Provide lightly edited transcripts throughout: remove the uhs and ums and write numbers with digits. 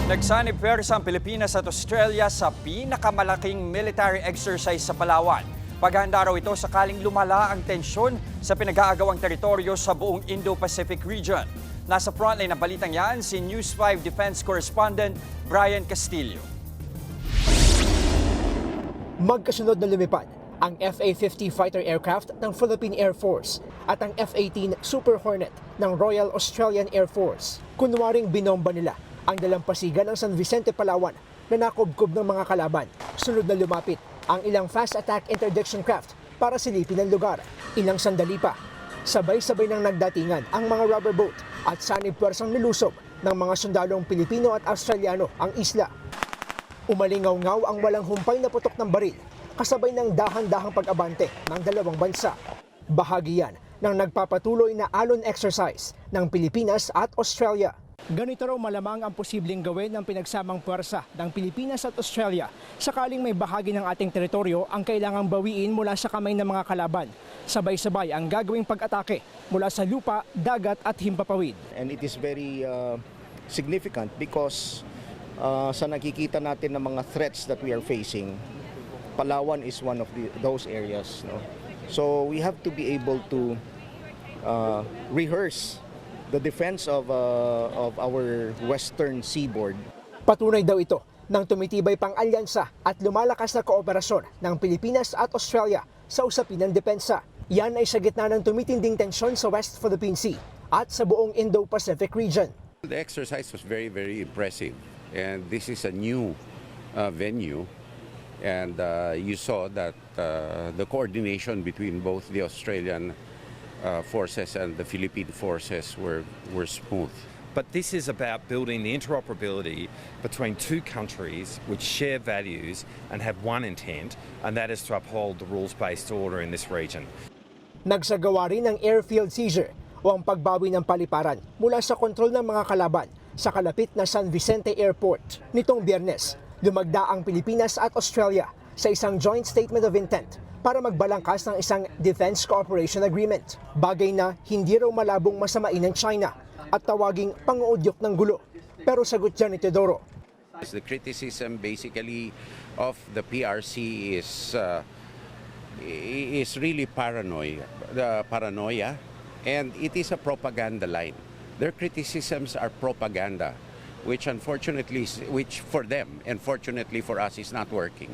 Nagsanib pwersa ang Pilipinas at Australia sa pinakamalaking military exercise sa Palawan. Paghahanda raw ito sakaling lumala ang tensyon sa pinag-aagawang teritoryo sa buong Indo-Pacific region. Nasa frontline ng balitang yan si News 5 Defense Correspondent Brian Castillo. Magkasunod na lumipad ang FA-50 fighter aircraft ng Philippine Air Force at ang F-18 Super Hornet ng Royal Australian Air Force. Kunwaring binomba nila ang dalampasigan ng San Vicente, Palawan na nakubkob ng mga kalaban. Sunod na lumapit ang ilang fast attack interdiction craft para silipin ang lugar. Ilang sandali pa, sabay-sabay nang nagdatingan ang mga rubber boat at sanib pwersang nilusob ng mga sundalong Pilipino at Australiano ang isla. Umalingaw-ngaw ang walang humpay na putok ng baril kasabay ng dahan-dahang pag-abante ng dalawang bansa. Bahagi yan ng nagpapatuloy na alon exercise ng Pilipinas at Australia. Ganito raw malamang ang posibleng gawin ng pinagsamang puwersa ng Pilipinas at Australia sakaling may bahagi ng ating teritoryo ang kailangang bawiin mula sa kamay ng mga kalaban. Sabay-sabay ang gagawing pag-atake mula sa lupa, dagat at himpapawid. And it is very significant because sa nakikita natin ng mga threats that we are facing, Palawan is one of those areas. No? So we have to be able to rehearse the defense of our western seaboard. Patunay daw ito ng tumitibay pang alyansa at lumalakas na kooperasyon ng Pilipinas at Australia sa usapin ng depensa. Yan ay sa gitna ng tumitinding tensyon sa West Philippine Sea at sa buong Indo-Pacific region. The exercise was very, very impressive, and this is a new venue, and you saw that the coordination between both the Australian forces and the Philippine forces were smooth. But this is about building the interoperability between two countries which share values and have one intent, and that is to uphold the rules-based order in this region. Nagsagawa rin ng airfield seizure o ang pagbawi ng paliparan mula sa kontrol ng mga kalaban sa kalapit na San Vicente Airport. Nitong Biyernes, lumagda ang Pilipinas at Australia sa isang joint statement of intent para magbalangkas ng isang Defense Cooperation Agreement. Bagay na hindi raw malabong masamain ng China at tawaging pang-uudyok ng gulo. Pero sagot dyan ni Teodoro. The criticism basically of the PRC is really paranoia, and it is a propaganda line. Their criticisms are propaganda, which for them and fortunately for us is not working.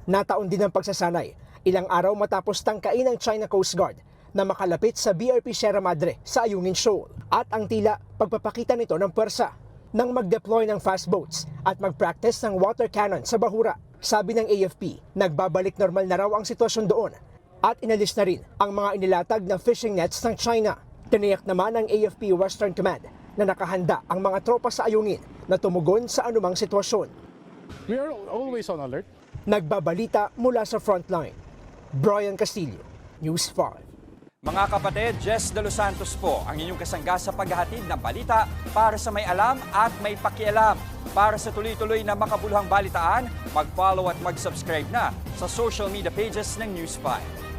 Nataon din ang pagsasanay ilang araw matapos tangkain ng China Coast Guard na makalapit sa BRP Sierra Madre sa Ayungin Shoal at ang tila pagpapakita nito ng pwersa nang mag-deploy ng fast boats at mag-practice ng water cannon sa Bahura. Sabi ng AFP, nagbabalik normal na raw ang sitwasyon doon at inalis na rin ang mga inilatag na fishing nets ng China. Tiniyak naman ng AFP Western Command na nakahanda ang mga tropa sa Ayungin na tumugon sa anumang sitwasyon. We are always on alert. Nagbabalita mula sa frontline. Brian Castillo, News 5. Mga kapatid, Jess De Los Santos po ang inyong kasangga sa paghahatid ng balita para sa may alam at may pakialam. Para sa tuloy-tuloy na makabuluhang balitaan, mag-follow at mag-subscribe na sa social media pages ng News 5.